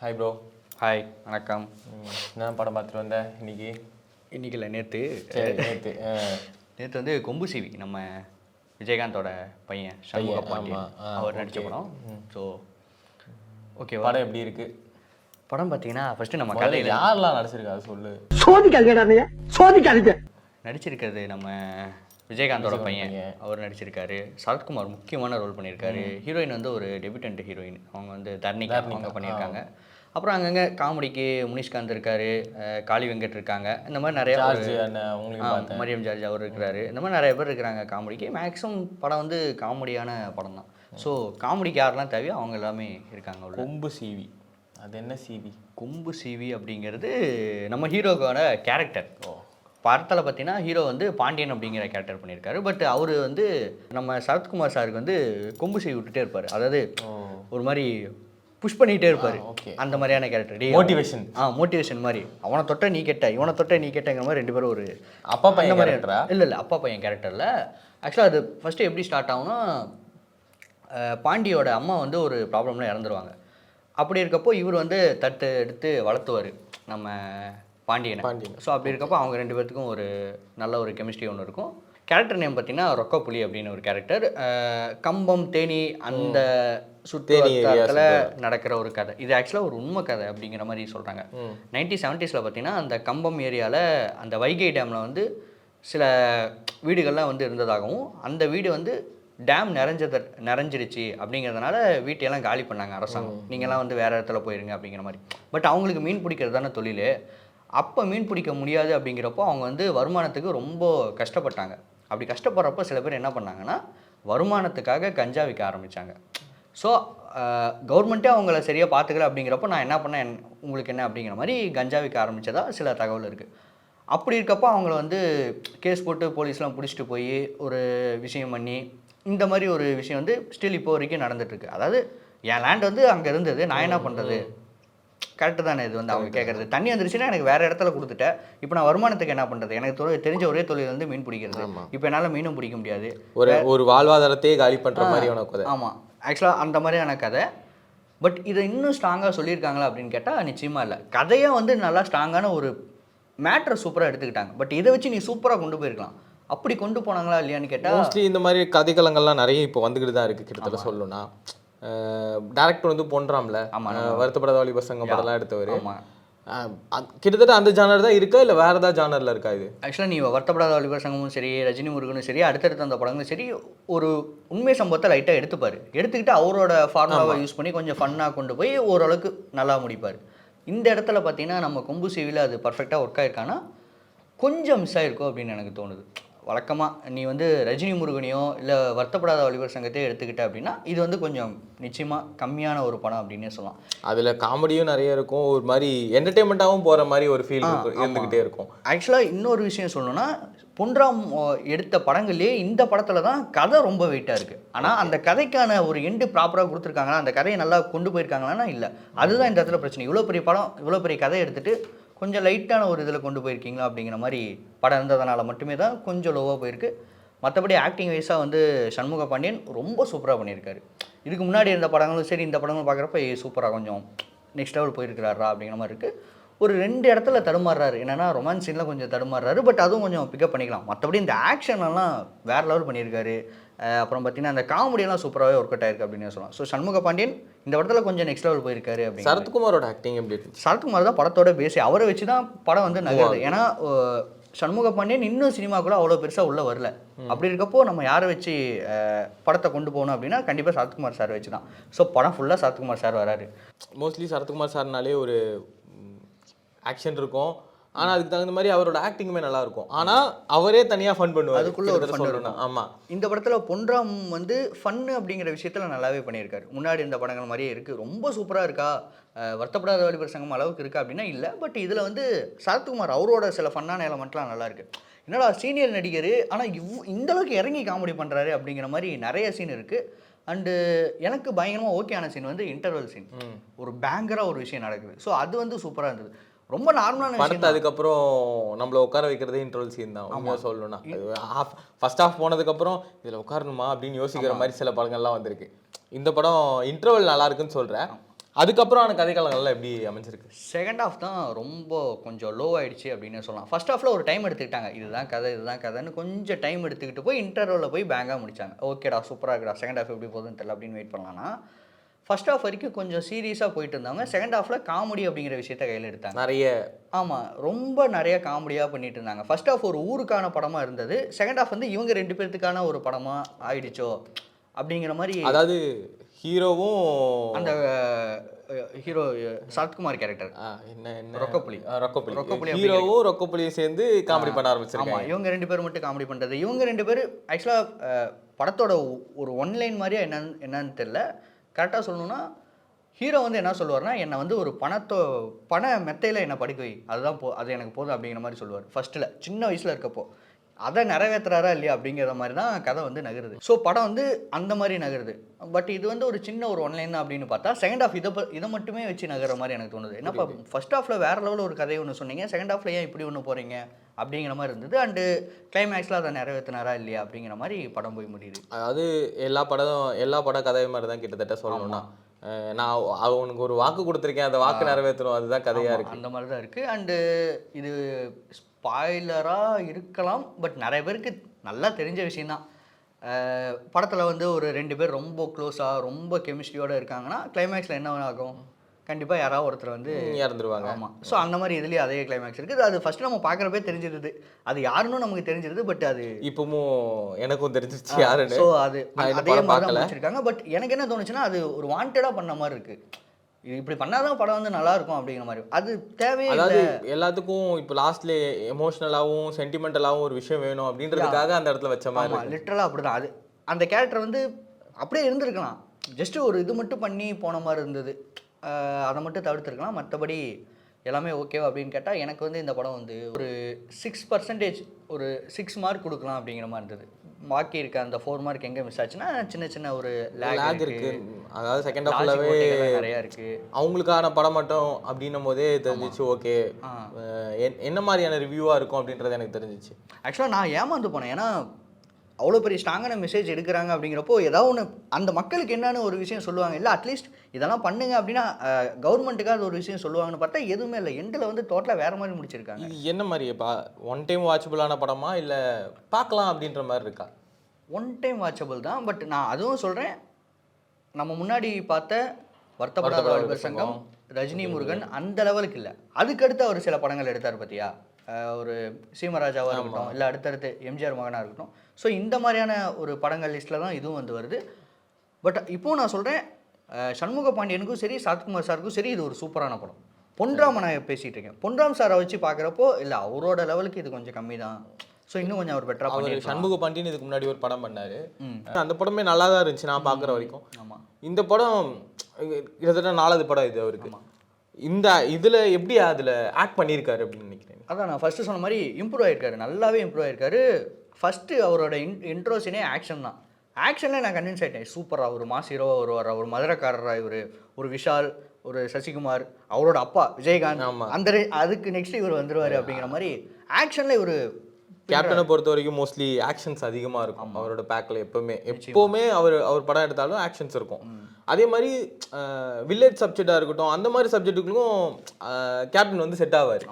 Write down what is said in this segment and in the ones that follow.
Hi bro. Hi, வணக்கம். என்ன படம் பார்த்துட்டு வந்தேன் இன்னைக்கு இல்லை, நேற்று நேற்று வந்து கொம்பு சிவி நம்ம விஜயகாந்தோட பையன் சண்முக பாண்டியன் அவர் நடித்த படம். ஸோ ஓகே, படம் எப்படி இருக்கு? படம் பார்த்தீங்கன்னா ஃபர்ஸ்ட் நம்ம கதையில் யாரெல்லாம் நடிச்சிருக்கா அது சொல்லு. நடிச்சிருக்கிறது நம்ம விஜயகாந்தோட பையன் அவர் நடிச்சிருக்காரு. சரத்குமார் முக்கியமான ரோல் பண்ணியிருக்காரு. ஹீரோயின் வந்து ஒரு டெபியூட்டன்ட் ஹீரோயின், அவங்க வந்து தர்ணிகா அவங்க பண்ணியிருக்காங்க. அப்புறம் அங்கங்கே காமெடிக்கு முனிஷ்காந்த் இருக்காரு, காளி வெங்கட் இருக்காங்க, இந்த மாதிரி நிறைய மரியம் ஜார்ஜ் அவர் இருக்கிறாரு. இந்த மாதிரி நிறைய பேர் இருக்கிறாங்க காமெடிக்கு. மேக்ஸிமம் படம் வந்து காமெடியான படம் தான். ஸோ காமெடிக்கு யாரெல்லாம் தேவையோ அவங்க எல்லாமே இருக்காங்க. கொம்பு சிவி, அது என்ன சிவி? கொம்பு சிவி அப்படிங்கிறது நம்ம ஹீரோவோட கேரக்டர். படத்தில் பார்த்தீங்கன்னா ஹீரோ வந்து பாண்டியன் அப்படிங்கிற கேரக்டர் பண்ணியிருக்காரு. பட் அவர் வந்து நம்ம சரத்குமார் சாருக்கு வந்து கொம்பு சிவி விட்டுட்டே இருப்பார். அதாவது ஒரு மாதிரி புஷ் பண்ணிகிட்டே இருப்பார். அந்த மாதிரியான கேரக்டர், மோட்டிவேஷன். மோட்டிவேஷன் மாதிரி. அவனை தொட்ட நீ கெட்ட, இவனை தொட்ட நீ கெட்டங்கிற மாதிரி ரெண்டு பேரும் ஒரு அப்பா பையன் கேரக்டரா? இல்லை, அப்பா பையன் கேரக்டரில். ஆக்சுவலாக அது ஃபஸ்ட்டு எப்படி ஸ்டார்ட் ஆகும்னா, பாண்டியோட அம்மா வந்து ஒரு ப்ராப்ளம்ல இறந்துருவாங்க. அப்படி இருக்கப்போ இவர் வந்து தட்டு எடுத்து வளர்த்துவார் நம்ம பாண்டியனை. ஸோ அப்படி இருக்கப்போ அவங்க ரெண்டு பேர்த்துக்கும் ஒரு நல்ல ஒரு கெமிஸ்ட்ரி ஒன்று இருக்கும். கேரக்டர் நேம் பார்த்தீங்கன்னா ரொக்கப்புலி அப்படின்னு ஒரு கேரக்டர். கம்பம், தேனி அந்த சுற்றுவட்டாரத்தில் நடக்கிற ஒரு கதை. இது ஆக்சுவலாக ஒரு உண்மை கதை அப்படிங்கிற மாதிரி சொல்கிறாங்க. 1970s பார்த்தீங்கன்னா அந்த கம்பம் ஏரியாவில் அந்த வைகை டேமில் வந்து சில வீடுகள்லாம் வந்து இருந்ததாகவும், அந்த வீடு வந்து டேம் நிறைஞ்சிருச்சு அப்படிங்கிறதுனால வீட்டையெல்லாம் காலி பண்ணாங்க அரசாங்கம். நீங்கள்லாம் வந்து வேறு இடத்துல போயிருங்க அப்படிங்கிற மாதிரி. பட் அவங்களுக்கு மீன் பிடிக்கிறது தானே தொழில். அப்போ மீன் பிடிக்க முடியாது அப்படிங்கிறப்போ அவங்க வந்து வருமானத்துக்கு ரொம்ப கஷ்டப்பட்டாங்க. அப்படி கஷ்டப்படுறப்போ சில பேர் என்ன பண்ணாங்கன்னா, வருமானத்துக்காக கஞ்சா விற்க ஆரம்பித்தாங்க. ஸோ கவர்மெண்ட்டே அவங்கள சரியாக பார்த்துக்கல அப்படிங்கிறப்போ நான் என்ன பண்ணேன், உங்களுக்கு என்ன அப்படிங்கிற மாதிரி கஞ்சா விற்க ஆரம்பித்ததா சில தகவல் இருக்குது. அப்படி இருக்கப்போ அவங்கள வந்து கேஸ் போட்டு போலீஸ்லாம் பிடிச்சிட்டு போய் ஒரு விஷயம் பண்ணி, இந்த மாதிரி ஒரு விஷயம் வந்து ஸ்டில் இப்போ வரைக்கும் நடந்துகிட்ருக்கு. அதாவது என் லேண்ட் வந்து அங்கே இருந்தது, நான் என்ன பண்ணுறது? கரெக்டு தானே இது வந்து அவங்க கேட்குறது. தண்ணி வந்துருச்சுன்னா எனக்கு வேறு இடத்துல கொடுத்துட்டேன், இப்போ நான் வருமானத்துக்கு என்ன பண்ணுறது? எனக்கு தெரிஞ்ச ஒரே தொழில் வந்து மீன் பிடிக்கிறது. இப்போ என்னால் மீனும் பிடிக்க முடியாது, ஒரு வாழ்வாதாரத்தையே காலி பண்ணுற மாதிரியான கதை. ஆமாம், ஆக்சுவலாக அந்த மாதிரியான கதை. பட் இதை இன்னும் ஸ்ட்ராங்காக சொல்லியிருக்காங்களா அப்படின்னு கேட்டால் நிச்சயமாக இல்லை. கதையை வந்து நல்லா ஸ்ட்ராங்கான ஒரு மேட்ரை சூப்பராக எடுத்துக்கிட்டாங்க. பட் இதை வச்சு நீ சூப்பராக கொண்டு போயிருக்கலாம். அப்படி கொண்டு போனாங்களா இல்லையான்னு கேட்டால், மோஸ்ட்லி இந்த மாதிரி கதைக்களங்கள்லாம் நிறைய இப்போ வந்துக்கிட்டு தான் இருக்குது. கிட்டத்தட்ட சொல்லணும்னா டேரக்டர் வந்து போன்றாம்ல, வருத்தப்படாத வாலிபர் சங்கம் படம்லாம் எடுத்தவர். கிட்டத்தட்ட அந்த ஜானர் தான் இருக்கா, இல்லை வேறு ஏதாவது ஜானரில் இருக்கா இது? ஆக்சுவலாக நீ வருத்தப்படாத வாலிபர் சங்கமும் சரி, ரஜினி முருகனும் சரி, அடுத்தடுத்த அந்த படங்களும் சரி, ஒரு உண்மை சம்பவத்தை லைட்டாக எடுத்துக்கிட்டு அவரோட ஃபார்முலாவை யூஸ் பண்ணி கொஞ்சம் ஃபன்னாக கொண்டு போய் ஓரளவுக்கு நல்லா முடிப்பார். இந்த இடத்துல பார்த்தீங்கன்னா நம்ம கொம்பு சிவியில் அது பர்ஃபெக்டாக ஒர்க் ஆகிருக்கான்னா கொஞ்சம் மிஸ் ஆகிருக்கும் அப்படின்னு எனக்கு தோணுது. வழக்கமாக நீ வந்து ரஜினி முருகனையோ இல்லை வருத்தப்படாத வாலிபர் சங்கத்தையோ எடுத்துக்கிட்ட அப்படின்னா இது வந்து கொஞ்சம் நிச்சயமாக கம்மியான ஒரு படம் அப்படின்னே சொல்லலாம். அதில் காமெடியும் நிறைய இருக்கும், ஒரு மாதிரி என்டர்டெயின்மெண்ட்டாகவும் போகிற மாதிரி ஒரு ஃபீல் இருந்துக்கிட்டே இருக்கும். ஆக்சுவலாக இன்னொரு விஷயம் சொல்லணும்னா, பொன்ராம் எடுத்த படங்கள்லேயே இந்த படத்தில் தான் கதை ரொம்ப வெயிட்டாக இருக்குது. ஆனால் அந்த கதைக்கான ஒரு எண்டு ப்ராப்பராக கொடுத்துருக்காங்களா, அந்த கதையை நல்லா கொண்டு போயிருக்காங்களான்னா இல்லை. அதுதான் இந்த இடத்துல பிரச்சனை. இவ்வளோ பெரிய படம், இவ்வளோ பெரிய கதை எடுத்துகிட்டு கொஞ்சம் லைட்டான ஒரு இதில் கொண்டு போயிருக்கீங்களா அப்படிங்கிற மாதிரி படம் இருந்ததுனால மட்டுமே தான் கொஞ்சம் லோவாக போயிருக்கு. மற்றபடி ஆக்டிங் வைஸாக வந்து சண்முக பாண்டியன் ரொம்ப சூப்பராக பண்ணியிருக்காரு. இதுக்கு முன்னாடி இருந்த படங்களும் சரி, இந்த படங்களும் பார்க்குறப்ப சூப்பராக கொஞ்சம் நெக்ஸ்ட் லெவல் போயிருக்கிறாரா அப்படிங்கிற மாதிரி இருக்குது. ஒரு 2 இடத்துல தடுமாறுறாரு. என்னென்னா ரொமான்ஸ் சீனில் கொஞ்சம் தடுமாறுறாரு. பட் அதுவும் கொஞ்சம் பிக்கப் பண்ணிக்கலாம். மற்றபடி இந்த ஆக்ஷன்லாம் வேறு லெவல் பண்ணியிருக்காரு. அப்புறம் பார்த்தீங்கன்னா அந்த காமெடியெல்லாம் சூப்பராகவே ஒர்க் அவுட் ஆயிருக்கு அப்படின்னு சொல்லலாம். ஸோ சண்முக பாண்டியன் இந்த படத்தில் கொஞ்சம் நெக்ஸ்ட் லெவல் போயிருக்காரு. அப்படி சரத்குமாரோட ஆக்டிங் எப்படி இருக்கு? சரத்குமார் தான் படத்தோட பேசி, அவரை வச்சு தான் படம் வந்து நகருது. ஏன்னா சண்முக பாண்டியன் இன்னும் சினிமா கூட அவ்வளோ பெருசாக உள்ளே வரல. அப்படி இருக்கப்போ நம்ம யாரை வச்சு படத்தை கொண்டு போகணும் அப்படின்னா கண்டிப்பாக சரத்குமார் சார் வச்சு தான். ஸோ படம் ஃபுல்லாக சரத்குமார் சார் வராரு. மோஸ்ட்லி சரத்குமார் சார்னாலே ஒரு ஆக்ஷன் இருக்கும், ஆனால் அதுக்கு தகுந்த மாதிரி அவரோட ஆக்டிங்குமே நல்லா இருக்கும். ஆனால் அவரே தனியாக ஃபன் பண்ணுவார், அதுக்குள்ளே ஒரு ஃபன் இருக்கும். ஆமாம், இந்த படத்தில் பொன்ராம் வந்து ஃபன்னு அப்படிங்கிற விஷயத்தில் நல்லாவே பண்ணியிருக்காரு. முன்னாடி இந்த படங்கள் மாதிரியே இருக்குது. ரொம்ப சூப்பராக இருக்கா, வருத்தப்படாத வாலிபர் சங்கம் அளவுக்கு இருக்கா அப்படின்னா இல்லை. பட் இதில் வந்து சரத்குமார் அவரோட சில ஃபன்னான எலமெண்ட்லாம் நல்லாயிருக்கு. என்னடா சீனியர் நடிகர் ஆனால் இந்தளவுக்கு இறங்கி காமெடி பண்ணுறாரு அப்படிங்கிற மாதிரி நிறைய சீன் இருக்குது. அண்டு எனக்கு பயங்கரமாக ஓகேயான சீன் வந்து இன்டர்வல் சீன். ஒரு பேங்கராக ஒரு விஷயம் நடக்குது. ஸோ அது வந்து சூப்பராக இருந்தது. ரொம்ப நார்மலான படத்தை அதுக்கப்புறம் நம்மளை உட்கார வைக்கிறதே இன்டர்வல் சீன் தான். உண்மையாக சொல்லணும்னா ஃபர்ஸ்ட் ஹாஃப் போனதுக்கப்புறம் இதில் உட்காரணுமா அப்படின்னு யோசிக்கிற மாதிரி சில படங்கள்லாம் வந்திருக்கு. இந்த படம் இன்டர்வல் நல்லா இருக்குன்னு சொல்கிறேன், அதுக்கப்புறம் கதைக்காலங்கள்லாம் எப்படி அமைஞ்சிருக்கு? செகண்ட் ஹாஃப் தான் ரொம்ப கொஞ்சம் லோ ஆயிடுச்சு அப்படின்னு சொல்லலாம். ஃபர்ஸ்ட் ஹாஃப்ல ஒரு டைம் எடுத்துக்கிட்டாங்க. இதுதான் கதை, இதுதான் கதைன்னு கொஞ்சம் டைம் எடுத்துக்கிட்டு போய் இன்டர்வல்ல போய் பேங்கா முடிச்சாங்க. ஓகேடா சூப்பரா இருக்குடா. செகண்ட் ஹாஃப் எப்படி போகுதுன்னு தெரியல அப்படின்னு வெயிட் பண்ணலாம்னா, ஃபர்ஸ்ட் ஹாஃப் வரைக்கும் கொஞ்சம் சீரியஸா போயிட்டு இருந்தாங்க. செகண்ட் ஹாஃப்ல காமெடி அப்படிங்கிற விஷயத்த கையில எடுத்தாங்க. நிறைய ஆமா. ரொம்ப நிறைய காமெடியா பண்ணிட்டு இருந்தாங்க. ஃபர்ஸ்ட் ஹாஃப் ஒரு ஊருக்கான படமா இருந்தது. செகண்ட் ஹாஃப் வந்து இவங்க 2 பேத்துக்கான ஒரு படமா ஆயிடுச்சோ அப்படிங்கிற மாரி. அதாவது ஹீரோவும் அந்த ஹீரோ சரத்குமார் கேரக்டர் என்ன ரொக்கப்புலி ரொக்கப்புலி ஹீரோவும் ரொக்கப்புலியும் சேர்ந்து காமெடி பண்ண ஆரம்பிச்சிருக்காங்க. ஆமா, இவங்க 2 பேர் மட்டும் காமெடி பண்றது. இவங்க 2 பேர் ஆக்சுவலா படத்தோட ஒரு ஒன் லைன் மாதிரியா என்னன்னு தெரியல. கரெக்டாக சொல்லணும்னா ஹீரோ வந்து என்ன சொல்லுவார்னா, என்னை வந்து ஒரு பண மெத்தையில் என்னை படிக்க வை, அதுதான் அது எனக்கு போதும் அப்படிங்கிற மாதிரி சொல்லுவார் ஃபர்ஸ்ட்டில், சின்ன வயசில் இருக்கப்போ. அதை நிறைவேற்றுறாரா இல்லையா அப்படிங்கிற மாதிரி தான் கதை வந்து நகருது. ஸோ படம் வந்து அந்த மாதிரி நகருது. பட் இது வந்து ஒரு சின்ன ஒரு ஒன்லைன் தான் அப்படின்னு பார்த்தா செகண்ட் ஹாஃப் இதை மட்டுமே வச்சு நகர மாதிரி எனக்கு தோணுது. என்னப்பா ஃபர்ஸ்ட் ஹாஃபில் வேறு லெவலில் ஒரு கதையை ஒன்று சொன்னீங்க, செகண்ட் ஹாஃபில் ஏன் இப்படி ஒன்று போகிறீங்க அப்படிங்கிற மாதிரி இருந்தது. அண்டு கிளைமேக்ஸில் அதை நிறைவேற்றினாரா இல்லையா அப்படிங்கிற மாதிரி படம் போய் முடியுது. அதாவது எல்லா பட கதை மாதிரி தான் கிட்டத்தட்ட சொல்லணும்னா, நான் அவனுக்கு ஒரு வாக்கு கொடுத்துருக்கேன், அந்த வாக்கு நிறைவேற்றணும், அதுதான் கதையாக இருக்குது. அந்த மாதிரி தான் இருக்குது. அண்டு இது ஸ்பாய்லராக இருக்கலாம், பட் நிறைய பேருக்கு நல்லா தெரிஞ்ச விஷயந்தான். படத்தில் வந்து ஒரு 2 பேர் ரொம்ப க்ளோஸாக ரொம்ப கெமிஸ்ட்ரியோடு இருக்காங்கன்னா கிளைமேக்ஸில் என்ன ஆகும், கண்டிப்பாக யாராவது ஒருத்தர் வந்து இறந்துருவாங்க. ஆமாம். ஸோ அந்த மாதிரி இதுலேயே அதே கிளைமேக்ஸ் இருக்குது. அது ஃபஸ்ட்டு நம்ம பார்க்குறப்பே தெரிஞ்சிருது, அது யாருன்னு நமக்கு தெரிஞ்சிருது. பட் அது இப்பவும் எனக்கும் தெரிஞ்சிச்சு யாருன்னு. ஸோ அது அதே மாதிரி தான் வச்சுருக்காங்க. பட் எனக்கு என்ன தோணுச்சுன்னா, அது ஒரு வாண்டடாக பண்ண மாதிரி இருக்குது. இது இப்படி பண்ணாதான் படம் வந்து நல்லா இருக்கும் அப்படிங்கிற மாதிரி. அது தேவையே. அதாவது எல்லாத்துக்கும் இப்போ லாஸ்ட்ல எமோஷனலாகவும் சென்டிமெண்டலாகவும் ஒரு விஷயம் வேணும் அப்படின்றதுக்காக அந்த இடத்துல வச்ச மாதிரி. லிட்டரலாக அப்படி தான். அது அந்த கேரக்டர் வந்து அப்படியே இருந்திருக்கலாம், ஜஸ்ட் ஒரு இது மட்டும் பண்ணி போன மாதிரி இருந்தது. அதை மட்டும் தவிர்த்துருக்கலாம். மற்றபடி எல்லாமே ஓகேவா அப்படின்னு கேட்டால் எனக்கு வந்து இந்த படம் வந்து ஒரு 6% ஒரு 6 மார்க் கொடுக்கலாம் அப்படிங்கிற மாதிரி இருந்தது. பாக்கி இருக்க அந்த 4 மார்க் எங்கே மிஸ் ஆச்சுன்னா சின்ன ஒரு லேக் இருக்கு. அதாவது செகண்ட் ஹாஃப்லவே நிறையா இருக்குது. அவங்களுக்கான படம் மட்டும் அப்படின்னும் போதே தெரிஞ்சிச்சு. ஓகே, என்ன மாதிரியான ரிவ்யூவாக இருக்கும் அப்படின்றது எனக்கு தெரிஞ்சிச்சு. ஆக்சுவலாக நான் ஏமாந்து போனேன். ஏன்னா அவ்வளோ பெரிய ஸ்ட்ராங்கான மெசேஜ் எடுக்கிறாங்க அப்படிங்கிறப்போ ஏதாவது ஒன்று அந்த மக்களுக்கு என்னன்னு ஒரு விஷயம் சொல்லுவாங்க. இல்லை அட்லீஸ்ட் இதெல்லாம் பண்ணுங்க அப்படின்னா கவர்மெண்ட்டுக்காக ஒரு விஷயம் சொல்லுவாங்கன்னு பார்த்தா எதுவுமே இல்லை. எண்டில் வந்து டோட்டலாக வேறு மாதிரி முடிச்சிருக்காங்க. இது என்ன மாதிரிப்பா, ஒன் டைம் வாட்சபிளான படமா இல்லை பார்க்கலாம் அப்படின்ற மாதிரி இருக்கா? ஒன் டைம் வாட்சபிள் தான். பட் நான் அதுவும் சொல்கிறேன், நம்ம முன்னாடி பார்த்த வருத்தப்படாத வாலிபர் சங்கம், ரஜினி முருகன் அந்த லெவலுக்கு இல்லை. அதுக்கடுத்து அவர் சில படங்கள் எடுத்தார் பார்த்தியா, ஒரு சீமராஜாவாக இருக்கட்டும், இல்லை அடுத்தடுத்து எம்ஜிஆர் மகனாக இருக்கட்டும். ஸோ இந்த மாதிரியான ஒரு படங்கள் லிஸ்ட்டில் தான் இதுவும் வந்து வருது. பட் இப்போது நான் சொல்கிறேன், சண்முக பாண்டியனுக்கும் சரி சரத்குமார் சாருக்கும் சரி இது ஒரு சூப்பரான படம். பொன்ராம நான் பேசிகிட்டு இருக்கேன். பொன்ராம் சாரை வச்சு பார்க்குறப்போ இல்லை அவரோட லெவலுக்கு இது கொஞ்சம் கம்மி தான். ஸோ இன்னும் கொஞ்சம் அவர் பெட்டராக பண்ணி. சண்முக பாண்டியன் இதுக்கு முன்னாடி ஒரு படம் பண்ணார், அந்த படமே நல்லா தான் இருந்துச்சு நான் பார்க்குற வரைக்கும். ஆமாம், இந்த படம் கிட்டத்தட்ட 4வது படம் இது அவருக்கு. இந்த இதில் எப்படி அதில் ஆக்ட் பண்ணியிருக்காரு அப்படின்னு நினைக்கிறேன். அதான் நான் ஃபஸ்ட்டு சொன்ன மாதிரி இம்ப்ரூவ் ஆகிருக்காரு, நல்லாவே இம்ப்ரூவ் ஆகிருக்காரு. ஃபஸ்ட்டு அவரோட இன்ட்ரோஷனே ஆக்ஷன் தான். ஆக்ஷனில் நான் கன்வின்ஸ் ஆகிட்டேன், சூப்பராக ஒரு மாஸ் ஹீரோவாக வருவார், ஒரு மதுரக்காரராக இவர், ஒரு விஷால், ஒரு சசிகுமார், அவரோட அப்பா விஜயகாந்த், அந்த அதுக்கு நெக்ஸ்ட் இவர் வந்துடுவார் அப்படிங்கிற மாதிரி ஆக்ஷனில் இவர். கேப்டனை பொறுத்த வரைக்கும் மோஸ்ட்லி ஆக்ஷன்ஸ் அதிகமாக இருக்கும் அவரோட பேக்கில். எப்போவுமே அவர் படம் எடுத்தாலும் ஆக்ஷன்ஸ் இருக்கும். அதே மாதிரி வில்லேஜ் சப்ஜெக்டாக இருக்கட்டும், அந்த மாதிரி சப்ஜெக்ட்டுக்கும் கேப்டன் வந்து செட் ஆவார்.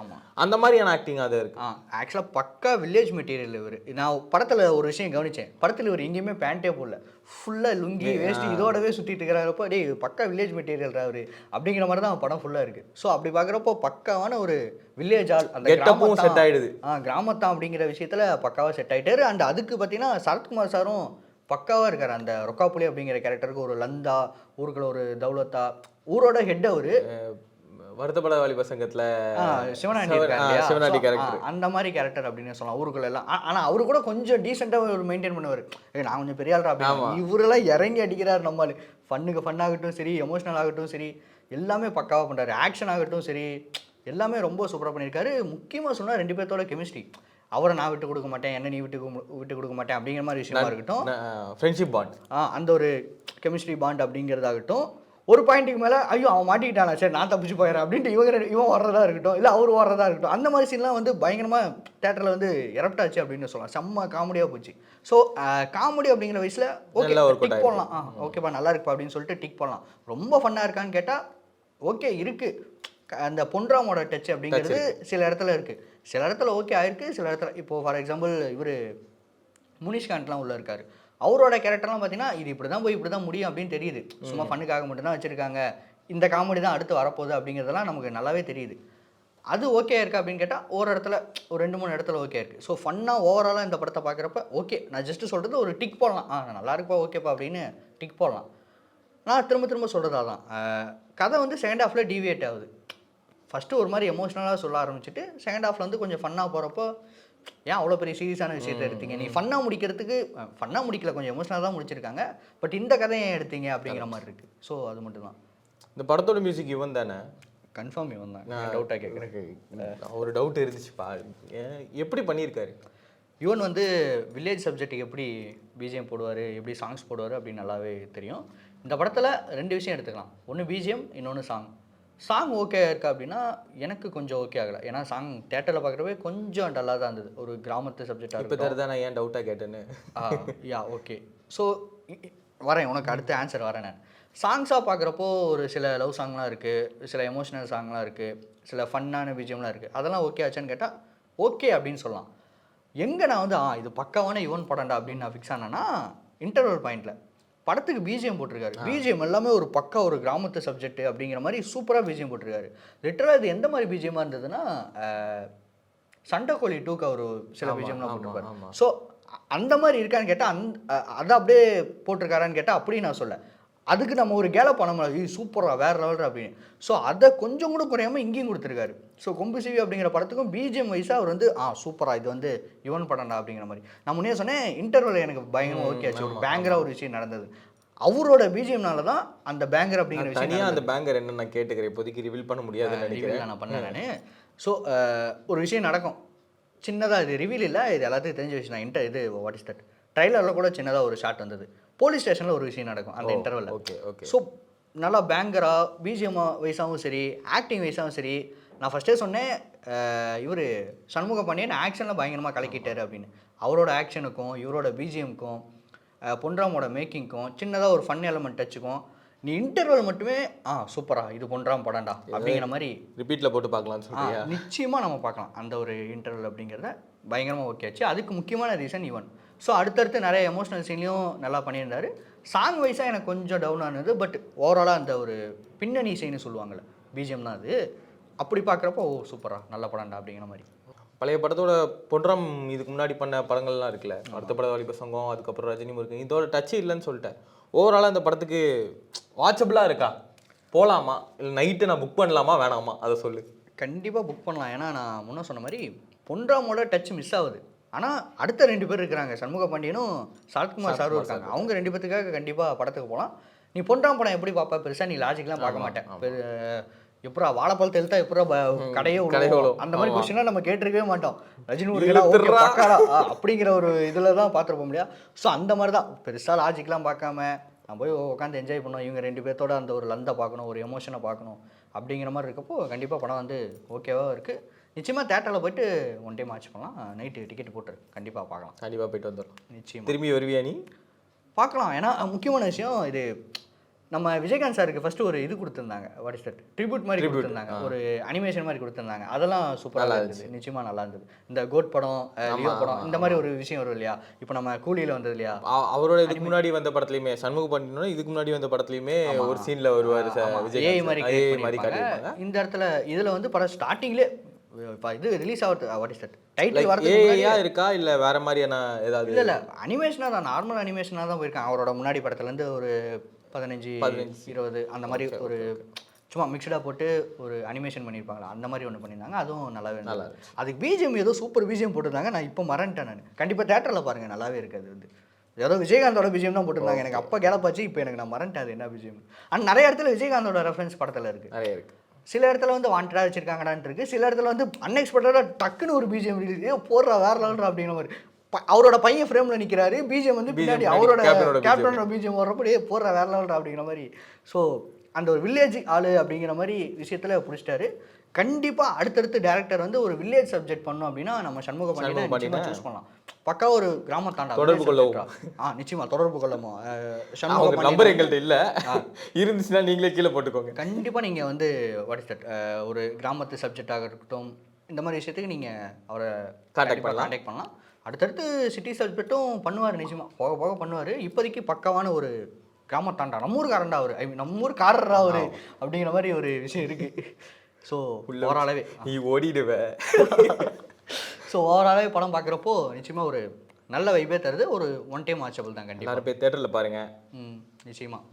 அந்த மாதிரியான ஆக்டிங் அது இருக்கு. ஆக்சுவலாக பக்கா வில்லேஜ் மெட்டீரியல் இவர். நான் படத்தில் ஒரு விஷயம் கவனித்தேன், படத்தில் இவர் எங்கேயுமே பேண்ட்டே போடல, ஃபுல்லாக லுங்கி வேஸ்ட்டு இதோடவே சுற்றிட்டு இருக்கிறப்போ டே பக்கா வில்லேஜ் மெட்டீரியல் அவர் அப்படிங்கிற மாதிரி தான் படம் ஃபுல்லாக இருக்குது. ஸோ அப்படி பார்க்குறப்போ பக்காவான ஒரு வில்லேஜ் ஆள், அந்த கிராமம் செட் ஆகிடுது. கிராமத்தான் அப்படிங்கிற விஷயத்தில் பக்காவாக செட் ஆகிட்டாரு. அண்ட் அதுக்கு பார்த்தீங்கன்னா சரத்குமார் சாரும் பக்காவாக இருக்கார். அந்த ரொக்காப்புலி அப்படிங்கிற கேரக்டருக்கு ஒரு லந்தா, ஊருக்குள்ள ஒரு தௌலத்தா, ஊரோட ஹெட் அவர். வருத்தப்படாத வாலிபர் சங்கத்தில் சிவனாண்டி கேரக்டர், அந்த மாதிரி கேரக்டர் அப்படின்னு சொல்லலாம் ஊருக்குள்ள எல்லாம். ஆனால் அவரு கூட கொஞ்சம் டீசெண்டாக ஒரு மெயின்டைன் பண்ணுவார். நான் கொஞ்சம் பெரிய ஆள்ரா அப்படின்னு. இவரெல்லாம் இறங்கி அடிக்கிறார். நம்ம ஃபன்னுக்கு ஃபன்னாகட்டும் சரி, எமோஷனல் ஆகட்டும் சரி, எல்லாமே பக்காவாக பண்ணுறாரு. ஆக்ஷன் ஆகட்டும் சரி, எல்லாமே ரொம்ப சூப்பராக பண்ணியிருக்காரு. முக்கியமாக சொன்னால் 2 பேர்த்தோட கெமிஸ்ட்ரி, அவரை நான் விட்டு கொடுக்க மாட்டேன், என்ன நீ விட்டு கொடுக்க மாட்டேன் அப்படிங்கிற மாதிரி விஷயமா இருக்கட்டும், ஃப்ரெண்ட்ஷிப் பாண்ட், அந்த ஒரு கெமிஸ்ட்ரி பாண்ட் அப்படிங்கிறதாகட்டும். ஒரு பாயிண்ட்டுக்கு மேலே ஐயோ அவன் மாட்டிக்கிட்டானா, சரி நான் தப்பிச்சு போயிடறேன் அப்படின்ட்டு இவன் வர்றதா இருக்கட்டும், இல்லை அவர் வர்றதா இருக்கட்டும், அந்த மாதிரி சீன்லாம் வந்து பயங்கரமாக தேட்டரில் வந்து எரப்டாச்சு அப்படின்னு சொல்லலாம். செம்ம காமெடியாக போச்சு. ஸோ காமெடி அப்படிங்கிற வயசில் ஓகே டிக் போடலாம், ஓகேப்பா நல்லா இருக்குப்பா அப்படின்னு சொல்லிட்டு டிக் போடலாம். ரொம்ப ஃபன்னாக இருக்கான்னு கேட்டால் ஓகே இருக்குது. அந்த பொன்ராமோட டச் அப்படிங்கிறது சில இடத்துல இருக்குது. சில இடத்துல ஓகே ஆயிருக்கு, சில இடத்துல இப்போது ஃபார் எக்ஸாம்பிள் இவர் முனிஷ்காந்த்லாம் உள்ளே இருக்கார். அவரோட கேரக்டர்லாம் பார்த்தீங்கன்னா இது இப்படி தான் போய் இப்படி தான் முடியும் அப்படின்னு தெரியுது. சும்மா ஃபன்னுக்காக மட்டும்தான் வச்சுருக்காங்க, இந்த காமெடி தான் அடுத்து வரப்போகுது அப்படிங்கிறதெல்லாம் நமக்கு நல்லாவே தெரியுது. அது ஓகே இருக்கா அப்படின்னு கேட்டால் ஒரு இடத்துல ஒரு 2-3 இடத்துல ஓகே இருக்குது. ஸோ ஃபன்னாக ஓவராலாக இந்த படத்தை பார்க்குறப்ப ஓகே, நான் ஜஸ்ட்டு சொல்கிறது ஒரு டிக் போடலாம். நல்லா இருக்குப்பா ஓகேப்பா அப்படின்னு டிக் போடலாம். நான் திரும்ப திரும்ப சொல்கிறது அதான், கதை வந்து செகண்ட் ஹாஃபில் டீவியேட் ஆகுது. ஃபஸ்ட்டு ஒரு மாதிரி எமோஷ்னலாக சொல்ல ஆரம்பிச்சுட்டு செகண்ட் ஹாஃபில் வந்து கொஞ்சம் ஃபன்னாக போகிறப்போ ஏன் அவ்வளோ பெரிய சீரியஸான விஷயத்தை எடுத்தீங்க, நீ ஃபன்னாக முடிக்கிறதுக்கு ஃபன்னாக முடிக்கல, கொஞ்சம் எமோஷனலாக தான் முடிச்சிருக்காங்க, பட் இந்த கதையை ஏன் எடுத்தீங்க அப்படிங்கிற மாதிரி இருக்குது. ஸோ அது மட்டும் தான். இந்த படத்தோட மியூசிக் இவன் தானே? கன்ஃபார்ம் இவன் தான். டவுட்டாக கேட்குறேன். ஒரு டவுட் இருந்துச்சுப்பா, எப்படி பண்ணியிருக்காரு யுவன் வந்து வில்லேஜ் சப்ஜெக்ட்டுக்கு எப்படி பிஜிஎம் போடுவார், எப்படி சாங்ஸ் போடுவார் அப்படின்னு நல்லாவே தெரியும். இந்த படத்தில் 2 விஷயம் எடுத்துக்கலாம். ஒன்று பிஜிஎம், இன்னொன்று சாங். சாங் ஓகே இருக்கா அப்படின்னா எனக்கு கொஞ்சம் ஓகே ஆகலை. ஏன்னா சாங் தேட்டரில் பார்க்குறப்பே கொஞ்சம் டல்லாக தான் இருந்தது, ஒரு கிராமத்து சப்ஜெக்டாக. இப்போ தான் நான் ஏன் டவுட்டாக கேட்டேன்னு. Yeah okay. ஸோ வரேன், உனக்கு அடுத்த ஆன்சர் வரேன். நான் சாங்ஸாக பார்க்குறப்போ ஒரு சில லவ் சாங்லாம் இருக்குது, சில எமோஷனல் சாங்லாம் இருக்குது, சில ஃபன்னான பிஜிஎம்லாம் இருக்குது. அதெல்லாம் ஓகே ஆச்சான்னு கேட்டால் ஓகே அப்படின்னு சொல்லலாம். எங்கே நான் வந்து இது பக்காவான யுவன் படம்டா அப்படின்னு நான் ஃபிக்ஸ் ஆனேன்னா இன்டர்வல் பாயிண்டில் படத்துக்கு பிஜிஎம் போட்டிருக்காரு. பிஜிஎம் எல்லாமே ஒரு பக்கா ஒரு கிராமத்து சப்ஜெக்ட் அப்படிங்கிற மாதிரி சூப்பராக பிஜிஎம் போட்டிருக்காரு. லிட்டராக அது எந்த மாதிரி பிஜிஎம்மாக இருந்ததுன்னா சண்டைக்கோழி 2க்கு அவர் சில பிஜிஎம்லாம் போட்டிருப்பாரு. ஸோ அந்த மாதிரி இருக்கான்னு கேட்டால் அதை அப்படியே போட்டிருக்காரான்னு கேட்டால் அப்படி நான் சொல்ல, அதுக்கு நம்ம ஒரு கேலை பண்ண முடியாது, சூப்பராக வேறு லெவல் அப்படின்னு. ஸோ அதை கொஞ்சம் கூட குறையாமல் இங்கேயும் கொடுத்துருக்காரு. ஸோ கொம்பு சிவி அப்படிங்கிற படத்துக்கும் பிஜிஎம் வைஸாக அவர் வந்து சூப்பராக இது வந்து யுவன் படம்டா அப்படிங்கிற மாதிரி. நான் முன்னே சொன்னேன் இன்டர்வல் எனக்கு பயங்கரமாக ஓகே ஆச்சு, ஒரு பேங்கராக ஒரு விஷயம் நடந்தது. அவரோட பிஜிஎம்னால தான் அந்த பேங்கர் அப்படிங்கிற விஷயம். அந்த பேங்கர் என்ன நான் கேட்டுக்கிறேன், இப்போதைக்கு ரிவீல் பண்ண முடியாது நினைக்கிறேன், நான் பண்ணேன் நான். ஸோ ஒரு விஷயம் நடக்கும் சின்னதாக, இது ரிவீல் இல்லை, இது எல்லாத்துக்கும் தெரிஞ்ச விஷயம். நான் இது வாட் இஸ் தட் ட்ரைலரில் கூட சின்னதாக ஒரு ஷாட் வந்தது. போலீஸ் ஸ்டேஷனில் ஒரு விஷயம் நடக்கும் அந்த இன்டர்வலில். Okay okay. ஸோ நல்லா பேங்கராக பிஜிஎம் வைஸாகவும் சரி, ஆக்டிங் வைஸாகவும் சரி. நான் ஃபஸ்ட்டே சொன்னேன் இவர் சண்முக பாண்டியன் ஆக்ஷனில் பயங்கரமாக கலக்கிட்டார் அப்படின்னு. அவரோட ஆக்ஷனுக்கும் இவரோட பிஜிஎம்க்கும் பொன்ராமோட மேக்கிங்க்கும் சின்னதாக ஒரு ஃபன் எலமெண்ட் டச்சுக்கும் நீ இன்டர்வல் மட்டுமே சூப்பராக இது பொன்ராம் படம்டா அப்படிங்கிற மாதிரி ரிப்பீட்டில் போட்டு பார்க்கலாம்னு சொல்லியா? நிச்சயமாக நம்ம பார்க்கலாம் அந்த ஒரு இன்டர்வல் அப்படிங்கிறத பயங்கரமாக ஓகே ஆச்சு. அதுக்கு முக்கியமான ரீசன் யுவன். ஸோ அடுத்தடுத்து நிறைய எமோஷனல் சீன்லையும் நல்லா பண்ணியிருந்தார். சாங் வைஸாக எனக்கு கொஞ்சம் டவுன் ஆனது, பட் ஓவராலாக அந்த ஒரு பின்னணி இசைன்னு சொல்லுவாங்கள்ல பிஜிஎம் தான் அது. அப்படி பார்க்குறப்போ சூப்பராக நல்ல படம்டா அப்படிங்கிற மாதிரி. பழைய படத்தோட பொன்ராம் இதுக்கு முன்னாடி பண்ண படங்கள்லாம் இருக்குல்ல, அடுத்த பட வாலிப சங்கம், அதுக்கப்புறம் ரஜினி முருகன், இதோட டச்சு இல்லைன்னு சொல்லிட்டேன். ஓவராலாக இந்த படத்துக்கு வாட்சபிளாக இருக்கா, போகலாமா, இல்லை நைட்டு நான் புக் பண்ணலாமா வேணாமா, அதை சொல்லு. கண்டிப்பாக புக் பண்ணலாம். ஏன்னா நான் முன்னே சொன்ன மாதிரி பொன்ராமோட டச் மிஸ் ஆகுது. ஆனால் அடுத்த 2 பேர் இருக்கிறாங்க, சண்முக பாண்டியனும் சரத்குமார் சாரும் இருக்காங்க. அவங்க 2 பேத்துக்காக கண்டிப்பாக படத்துக்கு போகலாம். நீ பொன்ராம் படம் எப்படி பார்ப்ப, பெருசாக நீ லாஜிக்லாம் பார்க்க மாட்டேன். எப்படா வாழைப்பழத்தை எழுத்தா எப்படா கடையே விழும் அந்த மாதிரி கொஸ்டின்லாம் நம்ம கேட்டிருக்கவே மாட்டோம். ரஜினி அப்படிங்கிற ஒரு இதில் தான் பார்த்துருப்போம் முடியாது. ஸோ அந்த மாதிரி தான் பெருசாக லாஜிக்லாம் பார்க்காம நான் போய் உட்காந்து என்ஜாய் பண்ணுவோம். இவங்க 2 பேர்த்தோட அந்த ஒரு லந்தை பார்க்கணும், ஒரு எமோஷனை பார்க்கணும் அப்படிங்கிற மாதிரி இருக்கப்போ கண்டிப்பாக படம் வந்து ஓகேவாக இருக்குது. நிச்சயமாக தேட்டரில் போய்ட்டு ஒன் டைம் வாட்ச் பண்ணலாம். நைட்டு டிக்கெட் போட்டு கண்டிப்பாக பார்க்கலாம். கண்டிப்பாக போய்ட்டு வந்துடலாம். நிச்சயம் திரும்பி வருவியா நீ? பார்க்கலாம். ஏன்னா முக்கியமான விஷயம் இது, நம்ம விஜயகாந்த் சாருக்கு ஃபஸ்ட்டு ஒரு இது கொடுத்துருந்தாங்க, வாட் இஸ் தட் ட்ரிபியூட் மாதிரி கொடுத்துருந்தாங்க, ஒரு அனிமேஷன் மாதிரி கொடுத்துருந்தாங்க. அதெல்லாம் சூப்பராக இருந்தது, நிச்சயமாக நல்லா இருந்தது. இந்த கோட் படம், லியோ படம், இந்த மாதிரி ஒரு விஷயம் வரும் இல்லையா, இப்போ நம்ம கூலியில் வந்தது இல்லையா, அவரோட இதுக்கு முன்னாடி வந்த படத்துலையுமே சண்முக பாண்டியனோட இதுக்கு முன்னாடி வந்த படத்துலையுமே ஒரு சீனில் வருவார் விஜய் மாதிரி. இந்த இடத்துல இதில் வந்து படம் ஸ்டார்டிங்லேயே இது ரிலீஸ் ஆகிறது வாட் இஸ் தட் டைட்டில் வரது இருக்கா இல்லை வேற மாதிரியான ஏதாவது? இல்லை அனிமேஷனாக தான், நார்மல் அனிமேஷனாக தான் போயிருக்காங்க. அவரோட முன்னாடி படத்துலேருந்து ஒரு 15-20 அந்த மாதிரி ஒரு சும்மா மிக்சடாக போட்டு ஒரு அனிமேஷன் பண்ணியிருப்பாங்களா, அந்த மாதிரி ஒன்று பண்ணியிருந்தாங்க. அதுவும் நல்லாவே நல்லா. அதுக்கு பிஜிஎம் ஏதோ சூப்பர் பிஜிஎம் போட்டிருந்தாங்க. நான் இப்போ மறந்துட்டேன். நான் கண்டிப்பாக தேட்டரில் பாருங்கள், நல்லாவே இருக்குது. வந்து ஏதோ விஜயகாந்தோட பிஜிஎம் தான் போட்டிருந்தாங்க. எனக்கு அப்போ கேளப்பாச்சு, இப்போ எனக்கு நான் மறந்துட்டேன் அது என்ன பிஜிஎம். ஆனால் நிறைய இடத்துல விஜயகாந்தோட ரெஃபரன்ஸ் படத்தில் இருக்குது, நிறைய இருக்குது. சில இடத்துல வந்து வாண்டடாக வச்சிருக்காங்கடான்ட்டு இருக்குது, சில இடத்துல வந்து அன்எக்ஸ்பெக்டடாக டக்குன்னு ஒரு பிஜிஎம் போடுறா வேறு லெவல்ரா அப்படிங்கிற மாதிரி. அவரோட பையன் ஃப்ரேமில் நிற்கிறாரு, பிஜிஎம் வந்து பின்னாடி அவரோட கேப்டனோட பிஜிஎம் வர்றப்படியே போடுற வேற லெவல்ரா அப்படிங்கிற மாதிரி. ஸோ அந்த ஒரு வில்லேஜ் ஆளு அப்படிங்கிற மாதிரி விஷயத்தில் பிடிச்சிட்டாரு. கண்டிப்பாக அடுத்தடுத்து டேரக்டர் வந்து ஒரு வில்லேஜ் சப்ஜெக்ட் பண்ணோம் அப்படின்னா நம்ம சண்முக பாண்டியனை சூஸ் பண்ணலாம். பக்கா ஒரு கிராமத்தாண்டா தொடர்பு கொள்ளவும். நிச்சயமா தொடர்பு கொள்ளமோ. சண்முக நம்பர் எங்கள்கிட்ட இல்லை, இருந்துச்சுன்னா நீங்களே கீழே போட்டுக்கோங்க. கண்டிப்பாக நீங்கள் வந்து வாட் இஸ் தட் ஒரு கிராமத்து சப்ஜெக்டாக இருக்கட்டும், இந்த மாதிரி விஷயத்துக்கு நீங்கள் அவரை கான்டாக்ட் பண்ணலாம். அடுத்தடுத்து சிட்டி சப்ஜெக்ட்டும் பண்ணுவார், நிச்சயமாக போக போக பண்ணுவார். இப்போதைக்கு பக்காவான ஒரு கிராமத்தாண்டா, நம்ம ஊருக்காரண்டா அவர், நம்ம ஊருக்காரரா அவர் அப்படிங்கிற மாதிரி ஒரு விஷயம் இருக்குது. ஸோ ஓவராலாகவே நீ ஓடிடுவ. ஸோ ஓவராலாகவே படம் பார்க்குறப்போ நிச்சயமாக ஒரு நல்ல வைபே தருது. ஒரு ஒன் டைம் வாட்சபிள் தான் கண்டிப்பாக. எல்லாரும் போய் தேட்டரில் பாருங்கள். நிச்சயமாக.